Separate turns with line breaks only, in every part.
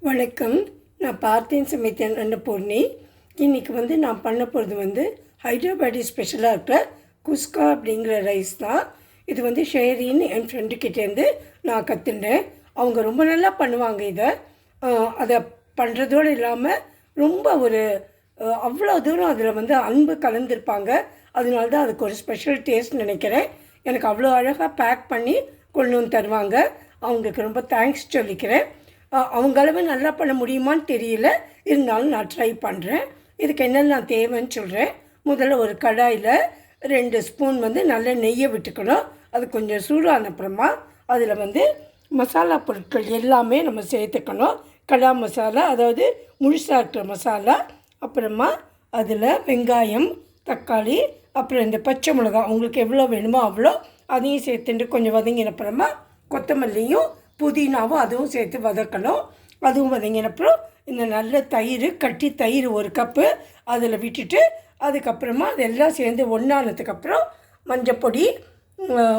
வணக்கம். நான் பார்த்தேன் சமைத்தேன் அன்னபூர்ணி. இன்றைக்கி நான் பண்ண போகிறது ஹைதராபாடி ஸ்பெஷலாக இருக்கிற குஸ்கா அப்படிங்கிற ரைஸ் தான். இது ஷேரின்னு என் ஃப்ரெண்டுக்கிட்டேருந்து நான் கற்றுண்டேன். அவங்க ரொம்ப நல்லா பண்ணுவாங்க. அதை பண்ணுறதோடு இல்லாமல் ரொம்ப அவ்வளோ தூரம் அதில் அன்பு கலந்துருப்பாங்க. அதனால தான் அதுக்கு ஒரு ஸ்பெஷல் டேஸ்ட் நினைக்கிறேன். எனக்கு அவ்வளோ அழகாக பேக் பண்ணி கொண்டு வந்து தருவாங்க. அவங்களுக்கு ரொம்ப தேங்க்ஸ் சொல்லிக்கிறேன். அவங்களவே நல்லா பண்ண முடியுமான்னு தெரியல, இருந்தாலும் நான் ட்ரை பண்ணுறேன். இதுக்கு என்னென்ன தேவைன்னு சொல்கிறேன். முதல்ல ஒரு கடாயில் 2 ஸ்பூன் நல்ல நெய்யை விட்டுக்கணும். அது கொஞ்சம் சூடான அப்புறமா அதில் மசாலா பொருட்கள் எல்லாமே நம்ம சேர்த்துக்கணும். கடா மசாலா, அதாவது முழுசாக இருக்கிற மசாலா, அப்புறமா அதில் வெங்காயம், தக்காளி, அப்புறம் இந்த பச்சை மிளகாய் உங்களுக்கு எவ்வளோ வேணுமோ அவ்வளோ அதையும் சேர்த்துட்டு கொஞ்சம் வதங்கின அப்புறமா கொத்தமல்லியும் புதினாவும் அதுவும் சேர்த்து வதக்கணும். அதுவும் வதங்கினப்புறம் இந்த நல்ல தயிர், கட்டி தயிர் 1 கப்பு அதில் விட்டுட்டு அதுக்கப்புறமா அதெல்லாம் சேர்ந்து ஒன்றானதுக்கப்புறம் மஞ்சப்பொடி,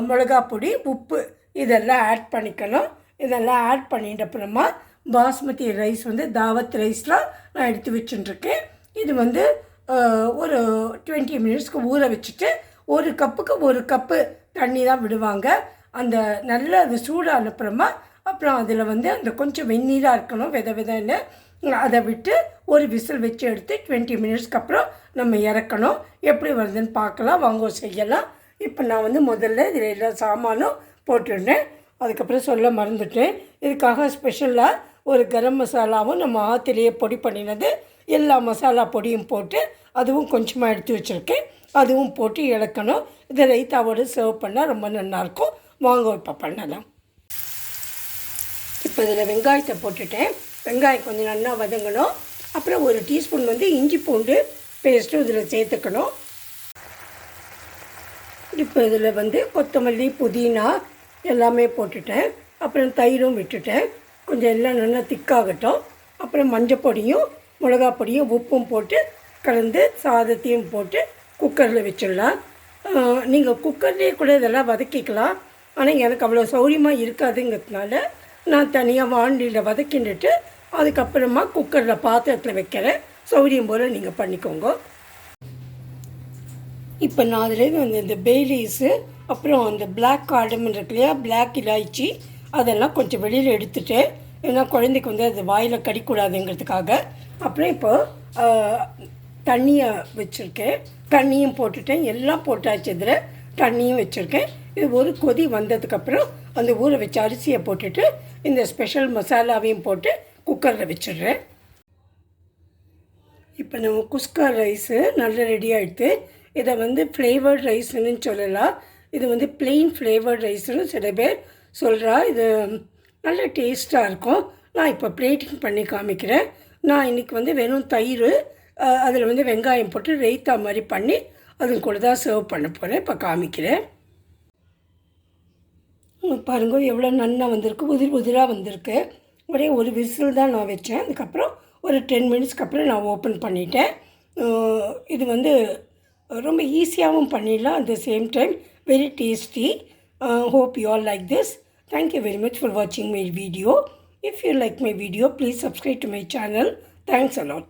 மிளகாப்பொடி, உப்பு இதெல்லாம் ஆட் பண்ணிக்கணும். இதெல்லாம் ஆட் பண்ணிட்ட அப்புறமா பாஸ்மதி ரைஸ் தாவத் ரைஸ்லாம் நான் எடுத்து வச்சுட்டுருக்கேன். இது ஒரு 20 மினிட்ஸ்க்கு ஊற வச்சுட்டு 1 கப்புக்கு 1 கப்பு தண்ணி தான் விடுவாங்க. அந்த நல்ல அது சூடான அப்புறம் அதில் அந்த கொஞ்சம் வெந்நீராக இருக்கணும், விதன்னு அதை விட்டு ஒரு விசில் வச்சு எடுத்து 20 மினிட்ஸ்க்கு அப்புறம் நம்ம இறக்கணும். எப்படி வருதுன்னு பார்க்கலாம், வாங்க செய்யலாம். இப்போ நான் முதல்ல இதில் எல்லா சாமானும் போட்டுருந்தேன். அதுக்கப்புறம் சொல்ல மறந்துட்டேன். இதுக்காக ஸ்பெஷலாக ஒரு கரம் மசாலாவும் நம்ம ஆற்றுலேயே பொடி பண்ணினது எல்லா மசாலா பொடியும் போட்டு அதுவும் கொஞ்சமாக எடுத்து வச்சுருக்கேன். அதுவும் போட்டு இறக்கணும். இதை ரைத்தாவோடு சர்வ் பண்ணால் ரொம்ப நல்லாயிருக்கும். வாங்க இப்போ பண்ணலாம். இப்போ இதில் வெங்காயத்தை போட்டுட்டேன். வெங்காயம் கொஞ்சம் நல்லா வதங்கணும். அப்புறம் 1 டீஸ்பூன் இஞ்சி பூண்டு பேஸ்ட்டும் இதில் சேர்த்துக்கணும். இப்போ இதில் கொத்தமல்லி, புதினா எல்லாமே போட்டுட்டேன். அப்புறம் தயிரும் விட்டுட்டேன். கொஞ்சம் எல்லாம் நல்லா திக்காகட்டும். அப்புறம் மஞ்சள் பொடியும், மிளகா பொடியும், உப்பும் போட்டு கலந்து சாதத்தையும் போட்டு குக்கரில் வச்சிடலாம். நீங்கள் குக்கர்லேயே கூட இதெல்லாம் வதக்கிக்கலாம். ஆனால் எனக்கு அவ்வளோ சௌரியமாக இருக்காதுங்கிறதுனால நான் தனியாக வாண்டியில் வதக்கிண்டுட்டு அதுக்கப்புறமா குக்கரில் பாத்திரத்தில் வைக்கிறேன். சௌரியம் போல் நீங்கள் பண்ணிக்கோங்க. இப்போ நான் அதில் இந்த பேலீஸு, அப்புறம் அந்த பிளாக் கார்டமன் இருக்கு இல்லையா, பிளாக் இலாய்ச்சி, அதெல்லாம் கொஞ்சம் வெளியில் எடுத்துட்டேன். ஏன்னா குழந்தைக்கு அது வாயில் கடிக்கூடாதுங்கிறதுக்காக. அப்புறம் இப்போது தண்ணியை வச்சுருக்கேன். தண்ணியும் போட்டுட்டேன். எல்லாம் போட்டாச்சு. இதில் தண்ணியும் வச்சுருக்கேன். இது ஒரு கொதி வந்ததுக்கப்புறம் அந்த ஊற வச்ச அரிசியை போட்டுட்டு இந்த ஸ்பெஷல் மசாலாவையும் போட்டு குக்கரில் வச்சிடுறேன். இப்போ நம்ம குஸ்கா ரைஸு நல்லா ரெடி ஆகிடுது. இதை ஃப்ளேவர்ட் ரைஸ்ன்னு சொல்லலாம். இது பிளெயின் ஃப்ளேவர்ட் ரைஸ்ன்னு சில பேர் சொல்கிறா. இது நல்ல டேஸ்ட்டாக இருக்கும். நான் இப்போ பிளேட்டிங் பண்ணி காமிக்கிறேன். நான் இன்றைக்கி வெறும் தயிர், அதில் வெங்காயம் போட்டு ரைத்தா மாதிரி பண்ணி அது கூட தான் சர்வ் பண்ண போகிறேன். இப்போ காமிக்கிறேன். பாருங்கள் எவ்வளோ நல்லா வந்திருக்கு, உதிராக வந்திருக்கு. ஒரே ஒரு விசில் தான் நான் வச்சேன். அதுக்கப்புறம் ஒரு 10 மினிட்ஸ்க்கு அப்புறம் நான் ஓப்பன் பண்ணிட்டேன். இது ரொம்ப ஈஸியாகவும் பண்ணிடலாம். At the same time very tasty. Hope you all like this. Thank you very much for watching my video. If you like my video, please subscribe to my channel. Thanks a lot.